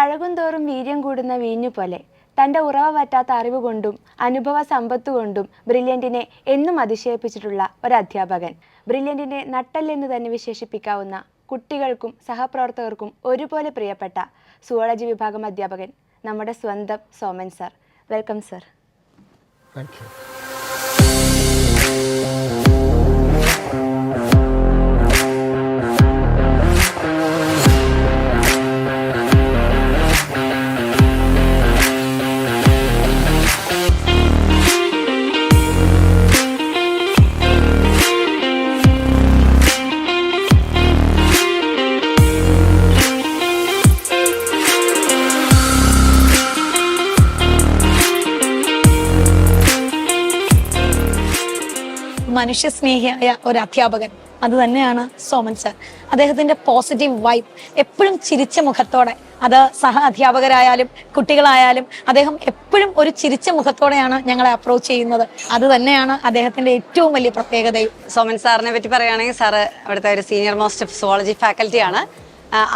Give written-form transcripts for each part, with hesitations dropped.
പഴകും തോറും വീര്യം കൂടുന്ന വീഞ്ഞു പോലെ തൻ്റെ ഉറവ പറ്റാത്ത അറിവ് കൊണ്ടും അനുഭവ സമ്പത്ത് കൊണ്ടും ബ്രില്യൻറ്റിനെ എന്നും അതിശയിപ്പിച്ചിട്ടുള്ള ഒരു അധ്യാപകൻ. ബ്രില്യൻറ്റിൻ്റെ നട്ടെല്ലെന്ന് തന്നെ വിശേഷിപ്പിക്കാവുന്ന കുട്ടികൾക്കും സഹപ്രവർത്തകർക്കും ഒരുപോലെ പ്രിയപ്പെട്ട സുവോളജി വിഭാഗം അധ്യാപകൻ നമ്മുടെ സ്വന്തം Soman sir. Welcome sir. Thank you. മനുഷ്യസ്നേഹിയായ ഒരു അധ്യാപകൻ അത് തന്നെയാണ് സോമൻ സർ. അദ്ദേഹത്തിന്റെ പോസിറ്റീവ് വൈബ്, എപ്പോഴും ചിരിച്ച മുഖത്തോടെ, അത് സഹ അധ്യാപകരായാലും കുട്ടികളായാലും അദ്ദേഹം എപ്പോഴും ഒരു ചിരിച്ച മുഖത്തോടെയാണ് ഞങ്ങളെ അപ്രോച്ച് ചെയ്യുന്നത്. അത് തന്നെയാണ് അദ്ദേഹത്തിന്റെ ഏറ്റവും വലിയ പ്രത്യേകതയും. സോമൻ സാറിനെ പറ്റി പറയുകയാണെങ്കിൽ സാറ് ഇവിടുത്തെ ഒരു സീനിയർ മോസ്റ്റ് സുവോളജി ഫാക്കൽറ്റിയാണ്.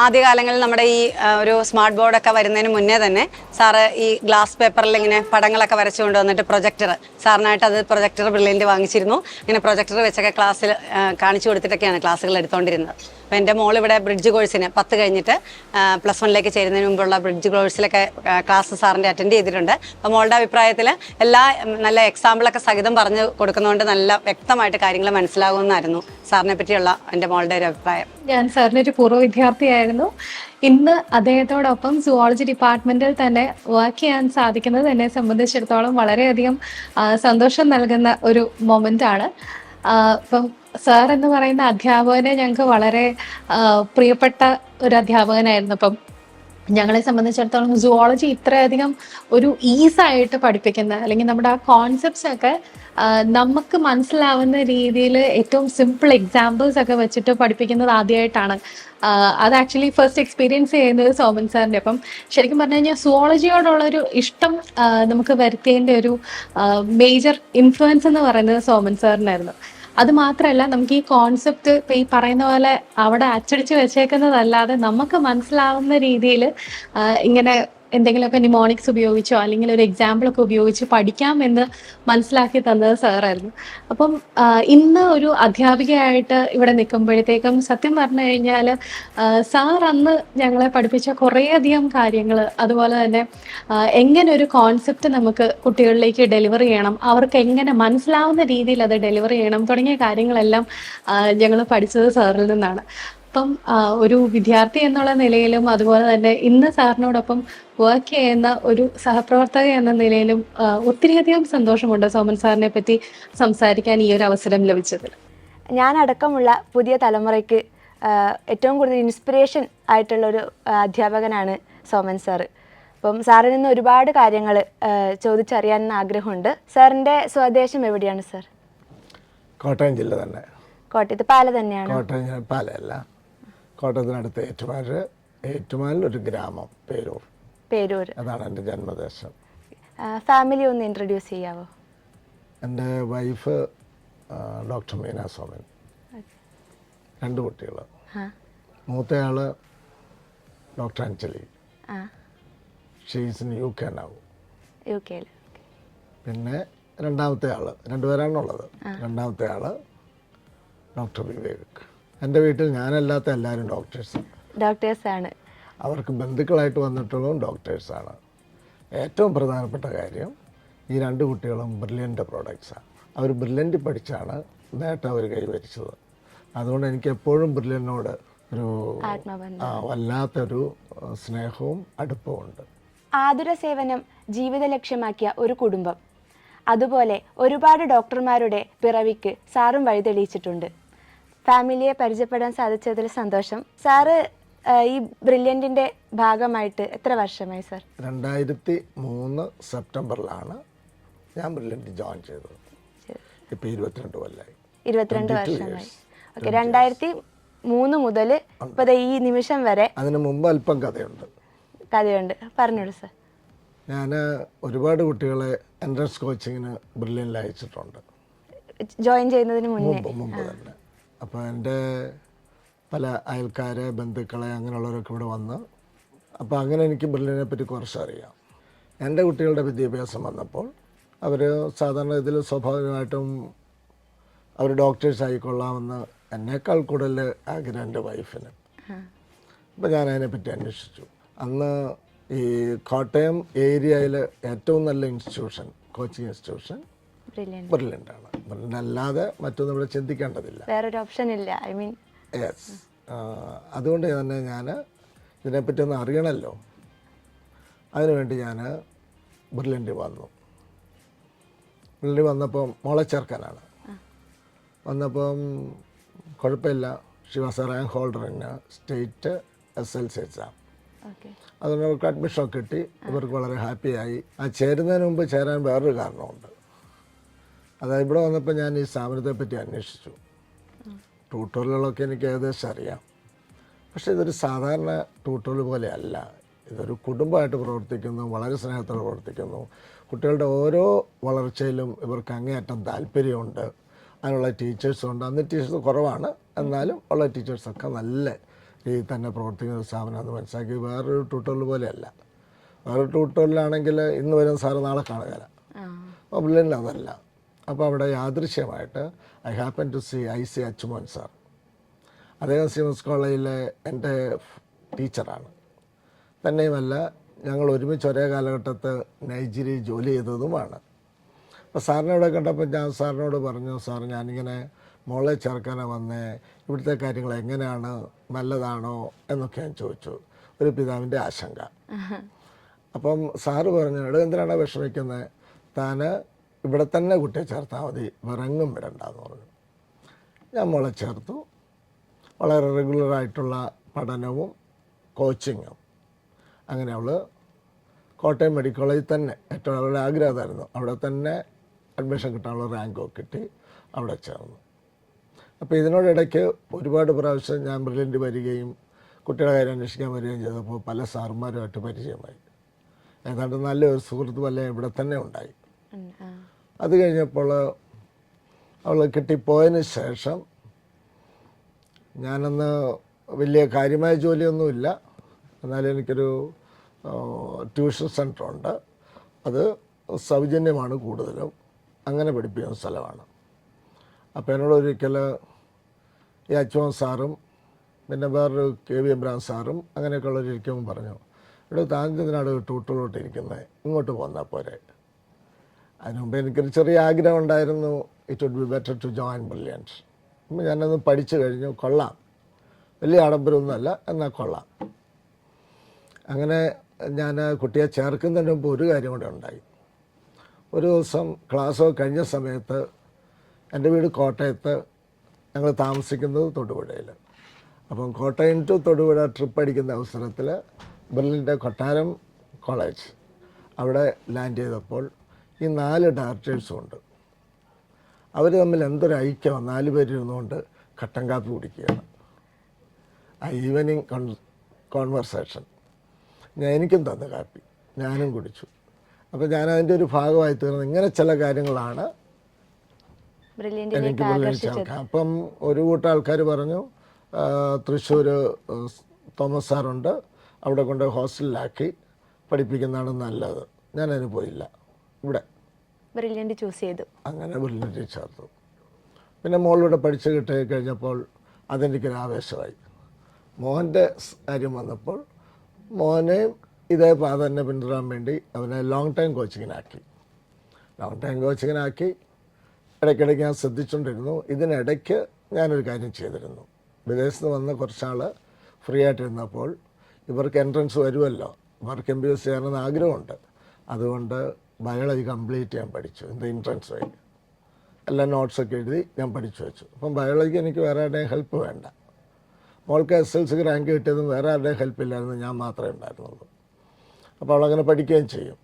ആദ്യകാലങ്ങളിൽ നമ്മുടെ ഈ ഒരു സ്മാർട്ട് ബോർഡൊക്കെ വരുന്നതിന് മുന്നേ തന്നെ സാറ് ഈ ഗ്ലാസ് പേപ്പറിൽ ഇങ്ങനെ പടങ്ങളൊക്കെ വരച്ചു കൊണ്ടുവന്നിട്ട് പ്രൊജക്ടർ, സാറിനായിട്ട് അത് പ്രൊജക്ടർ ബ്രില്യൻ്റ് വാങ്ങിച്ചിരുന്നു. ഇങ്ങനെ പ്രൊജക്ടർ വെച്ചൊക്കെ ക്ലാസ്സിൽ കാണിച്ചു കൊടുത്തിട്ടൊക്കെയാണ് ക്ലാസ്സുകൾ എടുത്തുകൊണ്ടിരുന്നത്. അപ്പോൾ എൻ്റെ മോൾ ഇവിടെ ബ്രിഡ്ജ് കോഴ്സിന് 10 കഴിഞ്ഞിട്ട് +1 ചേരുന്നതിന് മുമ്പുള്ള ബ്രിഡ്ജ് കോഴ്സിലൊക്കെ ക്ലാസ് സാറിൻ്റെ അറ്റൻഡ് ചെയ്തിട്ടുണ്ട്. അപ്പോൾ മോളുടെ അഭിപ്രായത്തിൽ എല്ലാ നല്ല എക്സാമ്പിളൊക്കെ സഹിതം പറഞ്ഞു കൊടുക്കുന്നതുകൊണ്ട് നല്ല വ്യക്തമായിട്ട് കാര്യങ്ങൾ മനസ്സിലാകുമെന്നായിരുന്നു സാറിനെ പറ്റിയുള്ള എൻ്റെ മോളുടെ ഒരു അഭിപ്രായം. ഞാൻ സാറിൻ്റെ ഒരു പൂർവ്വ വിദ്യാർത്ഥിയായിരുന്നു. ഇന്ന് അദ്ദേഹത്തോടൊപ്പം സുവോളജി ഡിപ്പാർട്ട്മെന്റിൽ തന്നെ വർക്ക് ചെയ്യാൻ സാധിക്കുന്നത് എന്നെ സംബന്ധിച്ചിടത്തോളം വളരെയധികം സന്തോഷം നൽകുന്ന ഒരു മൊമെന്റ് ആണ്. ഇപ്പം സാർ എന്ന് പറയുന്ന അധ്യാപകനെ ഞങ്ങൾക്ക് വളരെ പ്രിയപ്പെട്ട ഒരു അധ്യാപകനായിരുന്നു. അപ്പം ഞങ്ങളെ സംബന്ധിച്ചിടത്തോളം സുവോളജി ഇത്രയധികം ഒരു ഈസായിട്ട് പഠിപ്പിക്കുന്ന, അല്ലെങ്കിൽ നമ്മുടെ ആ കോൺസെപ്റ്റ്സ് ഒക്കെ നമുക്ക് മനസ്സിലാവുന്ന രീതിയിൽ ഏറ്റവും സിമ്പിൾ എക്സാമ്പിൾസ് ഒക്കെ വെച്ചിട്ട് പഠിപ്പിക്കുന്നത് ആദ്യമായിട്ടാണ്. അത് ആക്ച്വലി ഫസ്റ്റ് എക്സ്പീരിയൻസ് ചെയ്യുന്നത് സോമൻ സാറിൻ്റെ. അപ്പം ശരിക്കും പറഞ്ഞു കഴിഞ്ഞാൽ സുവോളജിയോടുള്ളൊരു ഇഷ്ടം നമുക്ക് വരുത്തേണ്ട ഒരു മേജർ ഇൻഫ്ലുവൻസ് എന്ന് പറയുന്നത് സോമൻ സാറിനായിരുന്നു. അത് മാത്രമല്ല, നമുക്ക് ഈ കോൺസെപ്റ്റ് ഇപ്പം ഈ പറയുന്ന പോലെ അവിടെ അച്ചടിച്ച് വെച്ചേക്കുന്നതല്ലാതെ നമുക്ക് മനസ്സിലാവുന്ന രീതിയിൽ ഇങ്ങനെ എന്തെങ്കിലുമൊക്കെ നിമോണിക്സ് ഉപയോഗിച്ചോ അല്ലെങ്കിൽ ഒരു എക്സാമ്പിളൊക്കെ ഉപയോഗിച്ച് പഠിക്കാമെന്ന് മനസ്സിലാക്കി തന്നത് സാറായിരുന്നു. അപ്പം ഇന്ന് ഒരു അധ്യാപികയായിട്ട് ഇവിടെ നിൽക്കുമ്പോഴത്തേക്കും സത്യം പറഞ്ഞു കഴിഞ്ഞാൽ സാർ അന്ന് ഞങ്ങളെ പഠിപ്പിച്ച കുറേയധികം കാര്യങ്ങൾ, അതുപോലെ തന്നെ എങ്ങനെ ഒരു കോൺസെപ്റ്റ് നമുക്ക് കുട്ടികളിലേക്ക് ഡെലിവർ ചെയ്യണം, അവർക്ക് എങ്ങനെ മനസ്സിലാവുന്ന രീതിയിൽ അത് ഡെലിവർ ചെയ്യണം തുടങ്ങിയ കാര്യങ്ങളെല്ലാം ഞങ്ങൾ പഠിച്ചത് സാറിൽ നിന്നാണ്. അപ്പം ഒരു വിദ്യാർത്ഥി എന്നുള്ള നിലയിലും അതുപോലെ തന്നെ ഇന്ന് സാറിനോടൊപ്പം വർക്ക് ചെയ്യുന്ന ഒരു സഹപ്രവർത്തക എന്ന നിലയിലും ഒത്തിരിയധികം സന്തോഷമുണ്ട് സോമൻ സാറിനെ പറ്റി സംസാരിക്കാൻ ഈ ഒരു അവസരം ലഭിച്ചതിൽ. ഞാനടക്കമുള്ള പുതിയ തലമുറയ്ക്ക് ഏറ്റവും കൂടുതൽ ഇൻസ്പിറേഷൻ ആയിട്ടുള്ളൊരു അധ്യാപകനാണ് സോമൻ സാറ്. അപ്പം സാറിൽ നിന്ന് ഒരുപാട് കാര്യങ്ങൾ ചോദിച്ചറിയാൻ ആഗ്രഹമുണ്ട്. സാറിൻ്റെ സ്വദേശം എവിടെയാണ് സാർ? കോട്ടയം ജില്ല തന്നെ. കോട്ടയത്ത് പാല തന്നെയാണ്? കോട്ടയം പാലയല്ല, കോട്ടയത്തിനടുത്ത് ഏറ്റുമാനിൽ ഒരു ഗ്രാമം പേരൂർ, അതാണ് എൻ്റെ ജന്മദേശം. ഫാമിലി ഒന്ന് ഇൻട്രൊഡ്യൂസ് ചെയ്യാവോ? എൻ്റെ വൈഫ് ഡോക്ടർ മീന സോമൻ, 2 കുട്ടികൾ. മൂത്തയാൾ doctor Anjali, she's in UK now. UK. പിന്നെ രണ്ടാമത്തെ ആൾ, 2 പേരാണുള്ളത്. രണ്ടാമത്തെ ആൾ ഡോക്ടർ വിവേക്. എൻ്റെ വീട്ടിൽ ഞാനല്ലാത്ത എല്ലാവരും ഡോക്ടേഴ്സാണ്. അവർക്ക് ബന്ധുക്കളായിട്ട് വന്നിട്ടുള്ളതും ഡോക്ടേഴ്സാണ്. ഏറ്റവും പ്രധാനപ്പെട്ട കാര്യം, ഈ 2 കുട്ടികളും ബ്രില്യൻ്റ് പ്രോഡക്ട്സാണ്. അവർ ബ്രില്യൻ്റ് പഠിച്ചാണ് നേട്ടം അവർ കൈവരിച്ചത്. അതുകൊണ്ട് എനിക്ക് എപ്പോഴും ബ്രില്യനോട് ഒരു വല്ലാത്തൊരു സ്നേഹവും അടുപ്പമുണ്ട്. ആതുര സേവനം ജീവിത ലക്ഷ്യമാക്കിയ ഒരു കുടുംബം, അതുപോലെ ഒരുപാട് ഡോക്ടർമാരുടെ പിറവിക്ക് സാറും വഴിതെളിയിച്ചിട്ടുണ്ട്. ഫാമിലിയെ പരിചയപ്പെടാൻ സാധിച്ചതിൽ സന്തോഷം. സാറ് ഈ ബ്രില്യൻറ്റിൻ്റെ ഭാഗമായിട്ട് എത്ര വർഷമായി സാർ? 2003 സെപ്റ്റംബറിലാണ് ഞാൻ ബ്രില്യൻറ്റ് ജോയിൻ ചെയ്തത്. ഇപ്പോൾ 22 കൊല്ലമായി. 22 വർഷമായി. ഓക്കെ, 2003 മുതൽ ഇപ്പോൾ ഈ നിമിഷം വരെ. അതിന് മുമ്പ് അല്പം കഥയുണ്ട്. പറഞ്ഞോളൂ സാർ. ഞാൻ ഒരുപാട് കുട്ടികളെ എൻട്രൻസ് കോച്ചിങ്ങിന് ബ്രില്യൻറ്റിൽ അയച്ചിട്ടുണ്ട്, ജോയിൻ ചെയ്യുന്നതിന് മുമ്പ് തന്നെ. അപ്പോൾ എൻ്റെ പല അയൽക്കാരെ, ബന്ധുക്കളെ, അങ്ങനെയുള്ളവരൊക്കെ ഇവിടെ വന്ന് അപ്പോൾ അങ്ങനെ എനിക്ക് ബ്രില്യനെ പറ്റി കുറച്ചറിയാം. എൻ്റെ കുട്ടികളുടെ വിദ്യാഭ്യാസം വന്നപ്പോൾ അവർ സാധാരണ ഇതിൽ സ്വാഭാവികമായിട്ടും അവർ ഡോക്ടേഴ്സ് ആയിക്കൊള്ളാമെന്ന് എന്നേക്കാൾ കൂടുതൽ ആഗ്രഹം എൻ്റെ വൈഫിന്. അപ്പോൾ ഞാൻ അതിനെപ്പറ്റി അന്വേഷിച്ചു. അന്ന് ഈ കോട്ടയം ഏരിയയിൽ ഏറ്റവും നല്ല ഇൻസ്റ്റിറ്റ്യൂഷൻ, കോച്ചിങ് ഇൻസ്റ്റിറ്റ്യൂഷൻ ബ്രില്യൻ്റാണ്. ബ്രില്യൻ്റ് അല്ലാതെ മറ്റൊന്നും ഇവിടെ ചിന്തിക്കേണ്ടതില്ല, വേറൊരു ഓപ്ഷൻ ഇല്ല. I mean yes. അതുകൊണ്ട് തന്നെ ഞാൻ ഇതിനെപ്പറ്റി ഒന്ന് അറിയണമല്ലോ, അതിനുവേണ്ടി ഞാൻ ബ്രില്യൻ്റ് വന്നു. ബ്രില്യൻ്റ് വന്നപ്പം മോളെ ചേർക്കാനാണ് വന്നപ്പം കുഴപ്പമില്ല. She was A rank holder in state SLC exam. അതുകൊണ്ട് അവർക്ക് അഡ്മിഷനൊക്കെ കിട്ടി. ഇവർക്ക് വളരെ ഹാപ്പിയായി. ആ ചേരുന്നതിന് മുമ്പ് ചേരാൻ വേറൊരു കാരണമുണ്ട്. അതായത് ഇവിടെ വന്നപ്പോൾ ഞാൻ ഈ സ്ഥാപനത്തെ പറ്റി അന്വേഷിച്ചു. ട്യൂട്ടോറിയലുകളൊക്കെ എനിക്ക് ഏകദേശം അറിയാം. പക്ഷേ ഇതൊരു സാധാരണ ട്യൂട്ടോറിയൽ പോലെയല്ല. ഇതൊരു കുടുംബമായിട്ട് പ്രവർത്തിക്കുന്നു, വളരെ സ്നേഹത്തോടെ പ്രവർത്തിക്കുന്നു. കുട്ടികളുടെ ഓരോ വളർച്ചയിലും ഇവർക്ക് അങ്ങേയറ്റം താല്പര്യമുണ്ട്. അതിനുള്ള ടീച്ചേഴ്സുണ്ട്. അന്ന് ടീച്ചേഴ്സ് കുറവാണ്, എന്നാലും ഉള്ള ടീച്ചേഴ്സൊക്കെ നല്ല രീതിയിൽ തന്നെ പ്രവർത്തിക്കുന്ന ഒരു സ്ഥാപനമാണെന്ന് മനസ്സിലാക്കി. വേറൊരു ട്യൂട്ടോറിയൽ പോലെയല്ല. വേറൊരു ട്യൂട്ടോറിയലാണെങ്കിൽ ഇന്ന് വരുന്ന സാറ് നാളെ കാണുകയില്ല. അപ്പോൾ ബ്രില്യൻ്റ് അതല്ല. അപ്പോൾ അവിടെ യാദൃശ്യമായിട്ട് I happen to see IC Achumon sir. അദ്ദേഹം സിമൻസ് കോളേജിലെ എൻ്റെ ടീച്ചറാണ്. തന്നെയുമല്ല ഞങ്ങൾ ഒരുമിച്ച് ഒരേ കാലഘട്ടത്ത് നൈജീരിയയിൽ ജോലി ചെയ്തതുമാണ്. അപ്പോൾ സാറിനെ ഇവിടെ കണ്ടപ്പോൾ ഞാൻ സാറിനോട് പറഞ്ഞു, സാർ ഞാനിങ്ങനെ മോളെ ചേർക്കാനാണ് വന്നേ, ഇവിടുത്തെ കാര്യങ്ങൾ എങ്ങനെയാണ്, നല്ലതാണോ എന്നൊക്കെ ഞാൻ ചോദിച്ചു. ഒരു പിതാവിൻ്റെ ആശങ്ക. അപ്പം സാറ് പറഞ്ഞു, ഇവിടെ എന്തിനാണ് വിഷമിക്കുന്നത്, താൻ ഇവിടെ തന്നെ കുട്ടിയെ ചേർത്താൽ മതി, വിറങ്ങും വിടണ്ടെന്ന് പറഞ്ഞു. ഞാൻ മോളെ ചേർത്തു. വളരെ റെഗുലറായിട്ടുള്ള പഠനവും കോച്ചിങ്ങും. അങ്ങനെ അവൾ കോട്ടയം മെഡിക്കൽ കോളേജിൽ തന്നെ, ഏറ്റവും അവളുടെ ആഗ്രഹമായിരുന്നു, അവിടെ തന്നെ അഡ്മിഷൻ കിട്ടാനുള്ള റാങ്കൊക്കെ കിട്ടി, അവിടെ ചേർന്നു. അപ്പോൾ ഇതിനോടിടയ്ക്ക് ഒരുപാട് പ്രാവശ്യം ഞാൻ ബ്രില്യൻ്റ് വരികയും കുട്ടികളുടെ കാര്യം അന്വേഷിക്കാൻ വരികയും ചെയ്തപ്പോൾ പല സാറുമാരുമായിട്ട് പരിചയമായി. ഏതാണ്ട് നല്ലൊരു സുഹൃത്ത് വല്ല ഇവിടെ തന്നെ ഉണ്ടായി. അത് കഴിഞ്ഞപ്പോൾ അവൾ കിട്ടിപ്പോയതിന് ശേഷം ഞാനന്ന് വലിയ കാര്യമായ ജോലിയൊന്നുമില്ല, എന്നാലും എനിക്കൊരു ട്യൂഷൻ സെൻ്ററുണ്ട്. അത് സൗജന്യമാണ് കൂടുതലും, അങ്ങനെ പഠിപ്പിക്കുന്ന സ്ഥലമാണ്. അപ്പോൾ എന്നോട് ഒരിക്കൽ ഈ അച്ചുമോൻ സാറും പിന്നെ വേറൊരു KV എബ്രഹാം സാറും അങ്ങനെയൊക്കെയുള്ളവരിക്കുമ്പോൾ പറഞ്ഞു, ഇവിടെ താങ്കളിനാണ് ട്യൂട്ടറിലോട്ട് ഇരിക്കുന്നത്, ഇങ്ങോട്ട് പോന്നാൽ പോരെ. അതിന് മുമ്പ് എനിക്കൊരു ചെറിയ ആഗ്രഹം ഉണ്ടായിരുന്നു, it would be better to join Brilliant. അപ്പം ഞാനത് പഠിച്ചു കഴിഞ്ഞു, കൊള്ളാം, വലിയ ആഡംബരമൊന്നുമല്ല, എന്നാൽ കൊള്ളാം. അങ്ങനെ ഞാൻ കുട്ടിയെ ചേർക്കുന്നതിന് മുമ്പ് ഒരു കാര്യം കൂടെ ഉണ്ടായി. ഒരു ദിവസം ക്ലാസ്സൊക്കെ കഴിഞ്ഞ സമയത്ത് എൻ്റെ വീട് കോട്ടയത്ത്, ഞങ്ങൾ താമസിക്കുന്നത് തൊടുപുഴയിൽ. അപ്പം കോട്ടയം ടു തൊടുപുഴ ട്രിപ്പ് അടിക്കുന്ന അവസരത്തിൽ ബ്രില്യൻ്റെ കൊട്ടാരം കോളേജ് അവിടെ ലാൻഡ് ചെയ്തപ്പോൾ ഈ 4 ഡയറക്ടേഴ്സും ഉണ്ട്. അവർ തമ്മിൽ എന്തൊരു ഐക്യമാണ്, 4 പേരിരുന്നുകൊണ്ട് കട്ടൻ കാപ്പി കുടിക്കുകയാണ്. ആ ഈവനിങ് കോൺവെർസേഷൻ എനിക്കും തന്ന കാപ്പി ഞാനും കുടിച്ചു. അപ്പോൾ ഞാനതിൻ്റെ ഒരു ഭാഗമായി തീർന്നു. ഇങ്ങനെ ചില കാര്യങ്ങളാണ് എനിക്ക് ബ്രില്യൻ്റ് ചേർക്കാം. അപ്പം ഒരു കൂട്ടം ആൾക്കാർ പറഞ്ഞു, തൃശ്ശൂർ തോമസ് സാറുണ്ട്, അവിടെ കൊണ്ട് ഹോസ്റ്റലിലാക്കി പഠിപ്പിക്കുന്നതാണ് നല്ലത്. ഞാനതിന് പോയില്ല, ഇവിടെ ബ്രില്യൻ്റ് ചൂസ് ചെയ്തു. അങ്ങനെ ബ്രില്യൻ്റ് ചേർത്തു. പിന്നെ മോളിവിടെ പഠിച്ച് കിട്ടി കഴിഞ്ഞപ്പോൾ അതെനിക്കൊരു ആവേശമായി. മോഹൻ്റെ കാര്യം വന്നപ്പോൾ മോനെയും ഇതേ പാത തന്നെ പിന്തുടരാൻ വേണ്ടി അവനെ ലോങ് ടൈം കോച്ചിങ്ങിനാക്കി. ഇടയ്ക്കിടയ്ക്ക് ഞാൻ ശ്രദ്ധിച്ചുകൊണ്ടിരുന്നു. ഇതിനിടയ്ക്ക് ഞാനൊരു കാര്യം ചെയ്തിരുന്നു. വിദേശത്ത് നിന്ന് വന്ന കുറച്ചാൾ ഫ്രീ ആയിട്ടിരുന്നപ്പോൾ ഇവർക്ക് എൻട്രൻസ് വരുമല്ലോ, ഇവർക്ക് MBBS ചെയ്യാനെന്ന് ആഗ്രഹമുണ്ട്. അതുകൊണ്ട് ബയോളജി കംപ്ലീറ്റ് ഞാൻ പഠിച്ചു. എൻട്രൻസ് വഴി എല്ലാ നോട്ട്സൊക്കെ എഴുതി ഞാൻ പഠിച്ചു വെച്ചു. അപ്പം ബയോളജിക്ക് എനിക്ക് വേറെ ആരുടെയും ഹെൽപ്പ് വേണ്ട. മോൾക്ക് SLCക്ക് റാങ്ക് കിട്ടിയതും വേറെ ആരുടെയും ഹെൽപ്പില്ലായിരുന്നു, ഞാൻ മാത്രമേ ഉണ്ടായിരുന്നുള്ളൂ. അപ്പോൾ അവളങ്ങനെ പഠിക്കുകയും ചെയ്യും.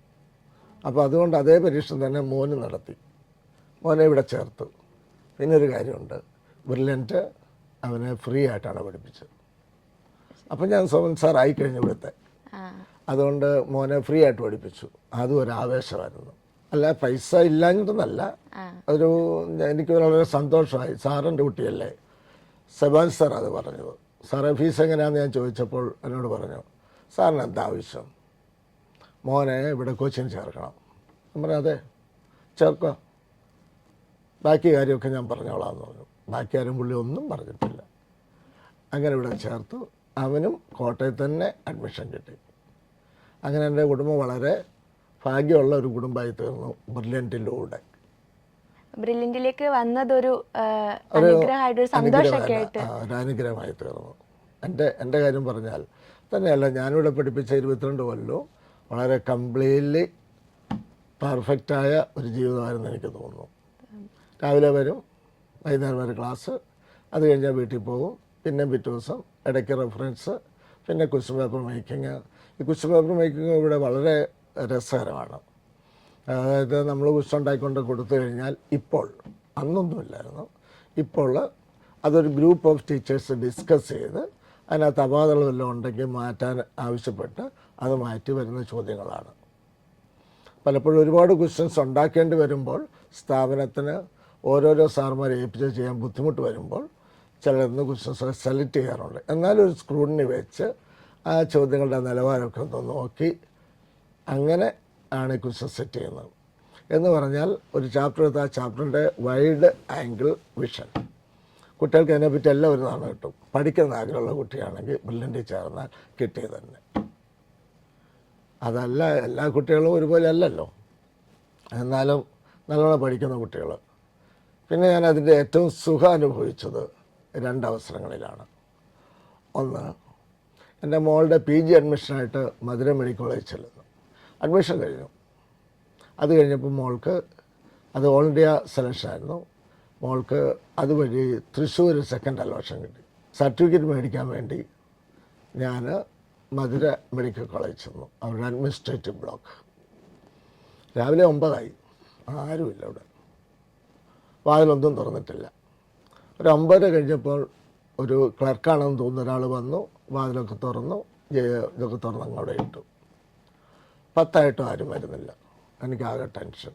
അപ്പോൾ അതുകൊണ്ട് അതേ പരീക്ഷ തന്നെ മോന് നടത്തി. മോനെ ഇവിടെ ചേർത്തു. പിന്നെ ഒരു കാര്യമുണ്ട്, ബ്രില്യൻ്റ് അവനെ ഫ്രീ ആയിട്ടാണ് പഠിപ്പിച്ചത്. അപ്പം ഞാൻ സോമൻ സാർ ആയിക്കഴിഞ്ഞു ഇവിടുത്തെ. അതുകൊണ്ട് മോനെ ഫ്രീ ആയിട്ട് പഠിപ്പിച്ചു. അതും ഒരു ആവേശമായിരുന്നു. അല്ല, പൈസ ഇല്ലാഞ്ഞിട്ടൊന്നല്ല, ഒരു എനിക്ക് വളരെ സന്തോഷമായി. സാറിൻ്റെ കുട്ടിയല്ലേ, സെബാൻ സാർ അത് പറഞ്ഞത്. സാറേ ഫീസ് എങ്ങനെയാണെന്ന് ഞാൻ ചോദിച്ചപ്പോൾ എന്നോട് പറഞ്ഞു, സാറിന് എന്താ ആവശ്യം? മോനെ ഇവിടെ കോച്ചിങ് ചേർക്കണം. ഞാൻ പറഞ്ഞു അതെ ചേർക്കുക, ബാക്കി കാര്യമൊക്കെ ഞാൻ പറഞ്ഞോളാം എന്ന് പറഞ്ഞു. ബാക്കി ആരും പുള്ളി ഒന്നും പറഞ്ഞിട്ടില്ല. അങ്ങനെ ഇവിടെ ചേർത്തു. അവനും കോട്ടയത്ത് തന്നെ അഡ്മിഷൻ കിട്ടി. അങ്ങനെ എൻ്റെ കുടുംബം വളരെ ഭാഗ്യമുള്ള ഒരു കുടുംബമായി തീർന്നു ബ്രില്യൻറ്റിലൂടെ. ബ്രില്യൻറ്റിലേക്ക് വന്നതൊരു അനുഗ്രഹമായിട്ടൊരു സന്തോഷമൊക്കെ ആയിട്ട് ഒരു അനുഗ്രഹമായി തീർന്നു. എൻ്റെ കാര്യം പറഞ്ഞാൽ തന്നെയല്ല, ഞാനിവിടെ പഠിപ്പിച്ച 22 കൊല്ലവും വളരെ കംപ്ലീറ്റ്ലി പെർഫെക്റ്റായ ഒരു ജീവിതമായിരുന്നു എനിക്ക് തോന്നുന്നു. രാവിലെ വരും, വൈകുന്നേരം വരെ ക്ലാസ്, അത് കഴിഞ്ഞാൽ വീട്ടിൽ പോകും, പിന്നെ പിറ്റേ ദിവസം ഇടയ്ക്ക് റെഫറൻസ്, പിന്നെ ക്വസ്റ്റ്യൻ പേപ്പർ മേക്കിങ്. ഈ ക്വസ്റ്റ്യൻ പേപ്പർ മേക്കിങ് ഇവിടെ വളരെ രസകരമാണ്. അതായത് നമ്മൾ ക്വസ്റ്റ്യൻ ഉണ്ടാക്കിക്കൊണ്ട് കൊടുത്തു കഴിഞ്ഞാൽ ഇപ്പോൾ, അന്നൊന്നുമില്ലായിരുന്നു, ഇപ്പോൾ അതൊരു ഗ്രൂപ്പ് ഓഫ് ടീച്ചേഴ്സ് ഡിസ്കസ് ചെയ്ത് അതിനകത്ത് അപാകതകൾ വല്ലതും ഉണ്ടെങ്കിൽ മാറ്റാൻ ആവശ്യപ്പെട്ട് അത് മാറ്റി വരുന്ന ചോദ്യങ്ങളാണ്. പലപ്പോഴും ഒരുപാട് ക്വസ്റ്റ്യൻസ് ഉണ്ടാക്കേണ്ടി വരുമ്പോൾ സ്ഥാപനത്തിന് ഓരോരോ സാർമാരെ ഏൽപ്പിച്ച് ചെയ്യാൻ ബുദ്ധിമുട്ട് വരുമ്പോൾ ചിലർന്ന് ക്വസ്റ്റ്യൻസ് സെലക്ട് ചെയ്യാറുണ്ട്. എന്നാലും ഒരു സ്ക്രൂട്ടിനി വെച്ച് ആ ചോദ്യങ്ങളുടെ നിലവാരമൊക്കെ ഒന്ന് നോക്കി അങ്ങനെ ആണ് ഈ ക്വസ്റ്റ്യൻ സെറ്റ് ചെയ്യുന്നത്. എന്ന് പറഞ്ഞാൽ ഒരു ചാപ്റ്റർ എടുത്ത് ആ ചാപ്റ്ററിൻ്റെ വൈഡ് ആംഗിൾ വിഷൻ, കുട്ടികൾക്ക് അതിനെപ്പറ്റി എല്ലാം ഒരു നാണം കിട്ടും. പഠിക്കുന്ന ആഗ്രഹമുള്ള കുട്ടിയാണെങ്കിൽ ബ്രില്യൻറ്റിൽ ചേർന്നാൽ കിട്ടിയത് തന്നെ. അതല്ല, എല്ലാ കുട്ടികളും ഒരുപോലെ അല്ലല്ലോ, എന്നാലും നല്ലോണം പഠിക്കുന്ന കുട്ടികൾ. പിന്നെ ഞാൻ അതിൻ്റെ ഏറ്റവും സുഖം അനുഭവിച്ചത് 2 അവസരങ്ങളിലാണ്. ഒന്ന്, എൻ്റെ മോളുടെ PG അഡ്മിഷനായിട്ട് മധുര മെഡിക്കൽ കോളേജിൽ ചെല്ലുന്നു. അഡ്മിഷൻ കഴിഞ്ഞു. അത് കഴിഞ്ഞപ്പോൾ മോൾക്ക് അത് ഓൾ ഇന്ത്യ സെലക്ഷനായിരുന്നു. മോൾക്ക് അതുവഴി തൃശ്ശൂർ സെക്കൻഡ് അലോഷൻ കിട്ടി. സർട്ടിഫിക്കറ്റ് മേടിക്കാൻ വേണ്ടി ഞാൻ മധുര മെഡിക്കൽ കോളേജ് ചെന്നു, അവരുടെ അഡ്മിനിസ്ട്രേറ്റീവ് ബ്ലോക്ക്. രാവിലെ 9 ആരുമില്ല അവിടെ, വാതിലൊന്നും തുറന്നിട്ടില്ല. ഒരു 9 കഴിഞ്ഞപ്പോൾ ഒരു ക്ലർക്കാണെന്ന് തോന്നുന്ന ഒരാൾ വന്നു, വാതിലൊക്കെ തുറന്നു, ഇതൊക്കെ തുറന്ന് അങ്ങോട്ട് ഇട്ടു. 10 ആരും വരുന്നില്ല. എനിക്കാകെ ടെൻഷൻ.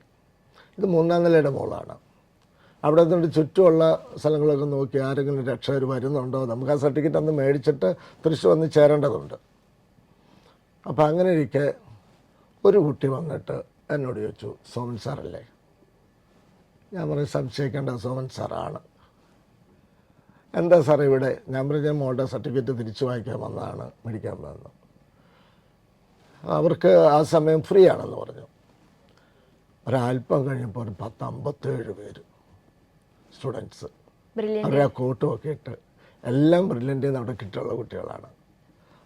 ഇത് 3-ാം നിലയുടെ മോളാണ്. അവിടെ നിന്നിട്ട് ചുറ്റുമുള്ള സ്ഥലങ്ങളൊക്കെ നോക്കി ആരെങ്കിലും രക്ഷകർ വരുന്നുണ്ടോ, നമുക്ക് ആ സർട്ടിഫിക്കറ്റ് അന്ന് മേടിച്ചിട്ട് തൃശ്ശൂർ വന്ന് ചേരേണ്ടതുണ്ട്. അപ്പോൾ അങ്ങനെ ഇരിക്കെ ഒരു കുട്ടി വന്നിട്ട് എന്നോട് ചോദിച്ചു, സോമൻ സാറല്ലേ? ഞാൻ പറഞ്ഞു സംശയിക്കേണ്ട, സോമൻ സാറാണ്. എന്താ സാറേ ഇവിടെ? ഞാൻ പറഞ്ഞു മോളുടെ സർട്ടിഫിക്കറ്റ് തിരിച്ചു വാങ്ങിക്കാൻ വന്നതാണ്, മേടിക്കാൻ വന്നു. അവർക്ക് ആ സമയം ഫ്രീ ആണെന്ന് പറഞ്ഞു. ഒരല്പം കഴിഞ്ഞപ്പോൾ ഒരു 10-57 പേര് സ്റ്റുഡൻസ്, അവരെ ആ കോട്ടും ഒക്കെ ഇട്ട്, എല്ലാം ബ്രില്യൻറ്റിൽ നിന്ന് അവിടെ കിട്ടിയുള്ള കുട്ടികളാണ്.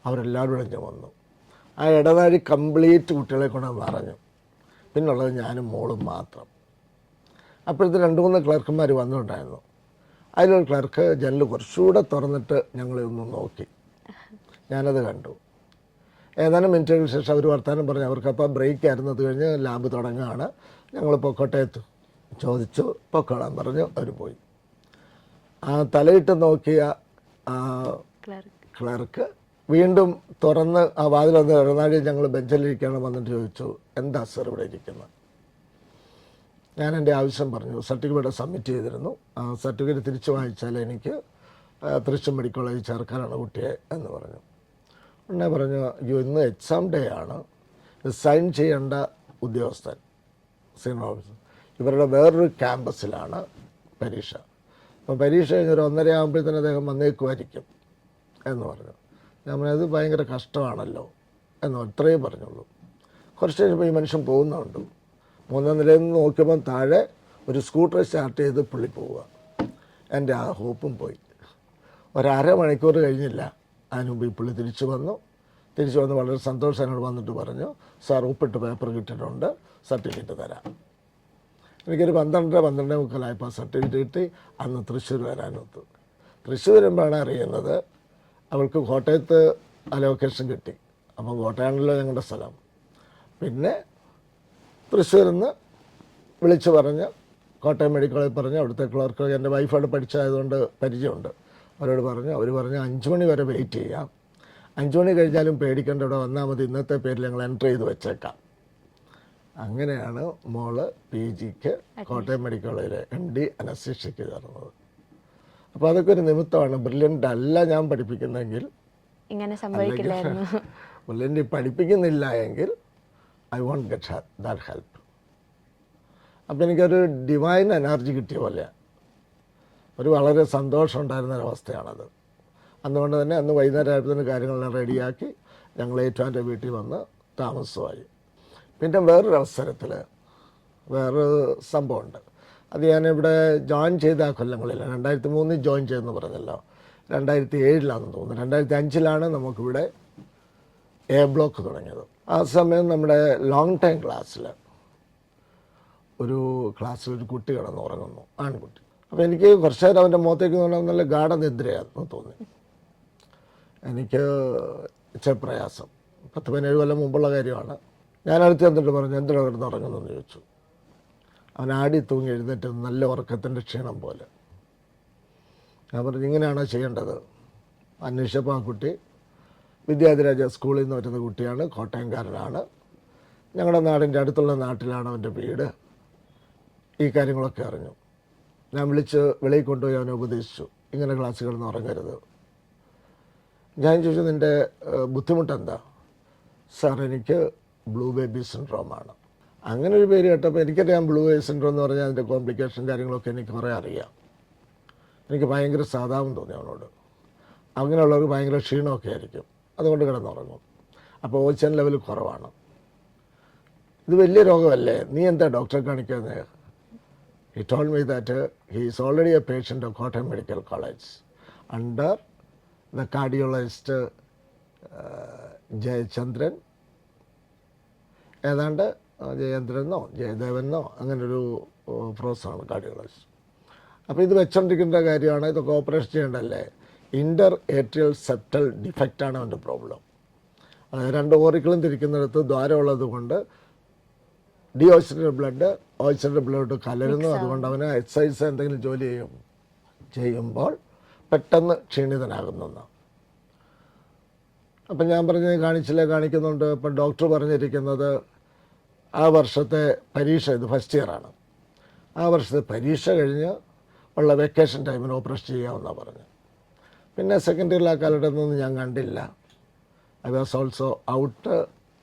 അവരെല്ലാവരും ഇടഞ്ഞു വന്നു. ആ ഇടനാഴി കംപ്ലീറ്റ് കുട്ടികളെ കൊണ്ട് നിറഞ്ഞു. പിന്നുള്ളത് ഞാനും മോളും മാത്രം. അപ്പോഴത്തെ 2-3 ക്ലർക്കന്മാർ വന്നിട്ടുണ്ടായിരുന്നു. അതിലൊരു ക്ലർക്ക് ജനൽ കുറച്ചുകൂടെ തുറന്നിട്ട് ഞങ്ങളെ ഒന്ന് നോക്കി. ഞാനത് കണ്ടു. ഏതാനും മിനിറ്റുകൾക്ക് ശേഷം അവർ വർത്തമാനം പറഞ്ഞു. അവർക്കപ്പോൾ ബ്രേക്ക് ആയിരുന്നു. അത് കഴിഞ്ഞ് ലാബ് തുടങ്ങുകയാണ്, ഞങ്ങൾ പൊക്കോട്ടയത്ത് ചോദിച്ചു, പൊക്കോളാൻ പറഞ്ഞു. അവർ പോയി. ആ തലയിട്ട് നോക്കിയ ക്ലർക്ക് വീണ്ടും തുറന്ന് ആ വാതിലൊന്ന് ഇടനാഴി ഞങ്ങൾ ബെഞ്ചിലിരിക്കുകയാണ് വന്നിട്ട് ചോദിച്ചു, എന്താ സർ ഇവിടെ ഇരിക്കുന്നത്? ഞാൻ എൻ്റെ ആവശ്യം പറഞ്ഞു. സർട്ടിഫിക്കറ്റ് സബ്മിറ്റ് ചെയ്തിരുന്നു. ആ സർട്ടിഫിക്കറ്റ് തിരിച്ചു വാങ്ങിച്ചാൽ എനിക്ക് തൃശ്ശൂർ മെഡിക്കൽ കോളേജിൽ ചേർക്കാനാണ് കുട്ടിയെ എന്ന് പറഞ്ഞു. ഉടനെ പറഞ്ഞു, അയ്യോ ഇന്ന് എക്സാം ഡേ ആണ്, സൈൻ ചെയ്യേണ്ട ഉദ്യോഗസ്ഥൻ സീനിയർ ഓഫീസർ ഇവരുടെ വേറൊരു ക്യാമ്പസിലാണ് പരീക്ഷ. അപ്പോൾ പരീക്ഷ കഴിഞ്ഞൊരു 1:30 ആകുമ്പോഴത്തേന് അദ്ദേഹം വന്നേക്കുമായിരിക്കും എന്ന് പറഞ്ഞു. ഞാൻ പറഞ്ഞത് ഭയങ്കര കഷ്ടമാണല്ലോ എന്ന് ഇത്രയും പറഞ്ഞുള്ളൂ. കുറച്ച് കഴിഞ്ഞപ്പോൾ ഈ മനുഷ്യൻ പോകുന്നുണ്ട്. 3-ാം നിലയിൽ നിന്ന് നോക്കിയപ്പം താഴെ ഒരു സ്കൂട്ടർ സ്റ്റാർട്ട് ചെയ്ത് പുള്ളി പോവുക. എൻ്റെ ആ ഹോപ്പും പോയി. 1/2 മണിക്കൂർ കഴിഞ്ഞില്ല, അതിന് മുമ്പ് ഈ പുള്ളി തിരിച്ചു വന്നു വളരെ സന്തോഷം എന്നോട് വന്നിട്ട് പറഞ്ഞു, സാർ ഒപ്പിട്ട് പേപ്പർ കിട്ടിയിട്ടുണ്ട്, സർട്ടിഫിക്കറ്റ് തരാം. എനിക്കൊരു 12-12:45 സർട്ടിഫിക്കറ്റ് കിട്ടി. അന്ന് തൃശ്ശൂർ വരാനൊത്തു. തൃശ്ശൂർ വരുമ്പോഴാണ് അറിയുന്നത് അവൾക്ക് കോട്ടയത്ത് അലോക്കേഷൻ കിട്ടി. അപ്പം കോട്ടയാണല്ലോ ഞങ്ങളുടെ സ്ഥലം. പിന്നെ തൃശ്ശൂരിൽ നിന്ന് വിളിച്ച് പറഞ്ഞ് കോട്ടയം മെഡിക്കൽ കോളേജിൽ പറഞ്ഞ് അവിടുത്തെ ക്ലർക്ക്, എൻ്റെ വൈഫ് അവിടെ പഠിച്ചതായതുകൊണ്ട് പരിചയമുണ്ട്, അവരോട് പറഞ്ഞു. അവർ പറഞ്ഞു 5 മണി വരെ വെയിറ്റ് ചെയ്യാം, 5 മണി കഴിഞ്ഞാലും പേടിക്കേണ്ട, ഇവിടെ വന്നാൽ മതി, ഇന്നത്തെ പേരിൽ ഞങ്ങൾ എൻ്റർ ചെയ്ത് വെച്ചേക്കാം. അങ്ങനെയാണ് മോള് PGക്ക് കോട്ടയം മെഡിക്കൽ കോളേജിലെ MD അനസ്തേഷ്യയ്ക്ക് ചേർന്നത്. അപ്പോൾ അതൊക്കെ ഒരു നിമിത്തമാണ്. ബ്രില്യൻ്റ് അല്ല ഞാൻ പഠിപ്പിക്കുന്നതെങ്കിൽ ഇങ്ങനെ സംഭവിക്കില്ലായിരുന്നു. ബ്രില്യൻ്റ് പഠിപ്പിക്കുന്നില്ല എങ്കിൽ I won't get that help. അപ്പോൾ എനിക്കൊരു ഡിവൈൻ എനർജി കിട്ടിയ പോലെയാണ്, ഒരു വളരെ സന്തോഷം ഉണ്ടായിരുന്നൊരവസ്ഥയാണത്. അതുകൊണ്ട് തന്നെ അന്ന് വൈകുന്നേരം ആയപ്പോഴത്തേന് കാര്യങ്ങളെല്ലാം റെഡിയാക്കി ഞങ്ങൾ ഏറ്റുമാൻ്റെ വീട്ടിൽ വന്ന് താമസമായി. പിന്നെ വേറൊരു അവസരത്തിൽ വേറൊരു സംഭവമുണ്ട്. അത് ഞാനിവിടെ ജോയിൻ ചെയ്ത ആ കൊല്ലങ്ങളില്ല, 2003 ജോയിൻ ചെയ്തെന്ന് പറഞ്ഞല്ലോ, 2007 തോന്നുന്നു, 2005 നമുക്കിവിടെ എ ബ്ലോക്ക് തുടങ്ങിയത്. ആ സമയം നമ്മുടെ ലോങ് ടൈം ക്ലാസ്സിൽ ഒരു കുട്ടി കിടന്നുറങ്ങുന്നു, ആൺകുട്ടി. അപ്പോൾ എനിക്ക് കുറച്ച് നേരം അവൻ്റെ മുഖത്തേക്ക് നോക്കാൻ നല്ല ഗാഠനിദ്രയാണെന്ന് തോന്നി. എനിക്ക് ഇച്ചിരി പ്രയാസം, 10-17 കൊല്ലം മുമ്പുള്ള കാര്യമാണ്. ഞാൻ അടുത്ത് ചെന്നിട്ട് പറഞ്ഞു, എന്തിനാ കിടന്നുറങ്ങുന്നതെന്ന് ചോദിച്ചു. അവൻ ആടി തൂങ്ങി എഴുന്നേറ്റ് നല്ല ഉറക്കത്തിൻ്റെ ക്ഷീണം പോലെ. ഞാൻ പറഞ്ഞു, ഇങ്ങനെയാണോ ചെയ്യേണ്ടത്? അന്വേഷിച്ചപ്പോൾ ആ കുട്ടി വിദ്യാധിരാജ സ്കൂളിൽ നിന്ന് വരുന്ന കുട്ടിയാണ്, കോട്ടയംകാരനാണ്, ഞങ്ങളുടെ നാടിൻ്റെ അടുത്തുള്ള നാട്ടിലാണ് അവൻ്റെ വീട്. ഈ കാര്യങ്ങളൊക്കെ അറിഞ്ഞു. ഞാൻ വിളിച്ച് വെളിയിൽ കൊണ്ടുപോയി അവനെ ഉപദേശിച്ചു, ഇങ്ങനെ ക്ലാസ്സിൽ കിടന്ന് ഉറങ്ങരുത്. ഞാൻ ചോദിച്ചു, നിൻ്റെ ബുദ്ധിമുട്ടെന്താ? സാർ, എനിക്ക് ബ്ലൂ ബേബി സിൻഡ്രോമാണ്. അങ്ങനെ ഒരു പേര് കേട്ടപ്പോൾ എനിക്കറിയാം ബ്ലൂ ബേബി സിൻഡ്രോം എന്ന് പറഞ്ഞാൽ അതിൻ്റെ കോംപ്ലിക്കേഷൻ കാര്യങ്ങളൊക്കെ എനിക്ക് കുറേ അറിയാം. എനിക്ക് ഭയങ്കര സാധാവും തോന്നി അവനോട്. അങ്ങനെയുള്ളവർക്ക് ഭയങ്കര ക്ഷീണമൊക്കെ ആയിരിക്കും, അതുകൊണ്ട് കിടന്നുറങ്ങും. അപ്പോൾ ഓക്സിജൻ ലെവൽ കുറവാണ്. ഇത് വലിയ രോഗമല്ലേ, നീ എന്താ ഡോക്ടറെ കാണിക്കുന്നത്? He told me that he is already a patient of Kottayam Medical College under the cardiologist Jayachandran, ഏതാണ്ട് ജയേന്ദ്രനോ ജയദേവനോ അങ്ങനൊരു പ്രൊഫസറാണ് കാർഡിയോളജിസ്റ്റ്. അപ്പോൾ ഇത് വെച്ചോണ്ടിരിക്കേണ്ട കാര്യമാണ്, ഇതൊക്കെ ഓപ്പറേഷൻ ചെയ്യേണ്ടല്ലേ. ഇൻ്റർ ഏട്രിയൽ സെപ്റ്റൽ ഡിഫക്റ്റാണ് അവൻ്റെ പ്രോബ്ലം. അതായത് 2 ഓറിക്കിളും തിരിക്കുന്നിടത്ത് ദ്വാരമുള്ളത് കൊണ്ട് ഓക്സിജൻ്റെ ബ്ലഡ് കലരുന്നു. അതുകൊണ്ട് അവന് എക്സസൈസ് എന്തെങ്കിലും ജോലി ചെയ്യുമ്പോൾ പെട്ടെന്ന് ക്ഷീണിതനാകുന്നു. അപ്പം ഞാൻ പറഞ്ഞത് കാണിക്കുന്നുണ്ട്. ഇപ്പം ഡോക്ടർ പറഞ്ഞിരിക്കുന്നത് ആ വർഷത്തെ പരീക്ഷ, ഇത് ഫസ്റ്റ് ഇയറാണ്, ആ വർഷത്തെ പരീക്ഷ കഴിഞ്ഞ് ഉള്ള വെക്കേഷൻ ടൈമിന് ഓപ്പറേഷൻ ചെയ്യാമെന്നാണ് പറഞ്ഞത്. പിന്നെ സെക്കൻഡ് ഇയറിൽ ആ കാലഘട്ടത്തൊന്നും ഞാൻ കണ്ടില്ല. I was also out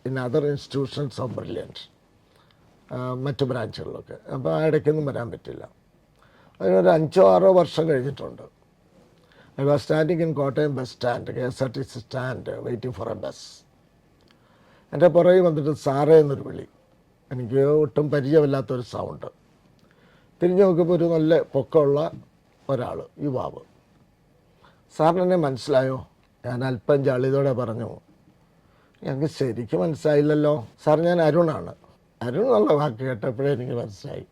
in other institutions of brilliant, മറ്റു ബ്രാഞ്ചുകളിലൊക്കെ. അപ്പോൾ ആ ഇടയ്ക്കൊന്നും വരാൻ പറ്റില്ല. അതിനൊരു 5-6 വർഷം കഴിഞ്ഞിട്ടുണ്ട്. I was standing in Kottayam bus stand, KSRTC stand, waiting for A bus. എൻ്റെ പുറകെ വന്നിട്ട് സാറേ എന്നൊരു വിളി. എനിക്ക് ഒട്ടും പരിചയമില്ലാത്തൊരു സൗണ്ട്. തിരിഞ്ഞു നോക്കുമ്പോൾ ഒരു നല്ല പൊക്കമുള്ള ഒരാൾ, യുവാവ്. സാറിനെന്നെ മനസ്സിലായോ? ഞാൻ അല്പം ജാളിതോടെ പറഞ്ഞു, ഞങ്ങൾക്ക് ശരിക്കും മനസ്സിലായില്ലല്ലോ സാർ, ഞാൻ അരുണാണ്. അരുൺ എന്നുള്ള വാക്ക് കേട്ടപ്പോഴേ എനിക്ക് മനസ്സിലായി.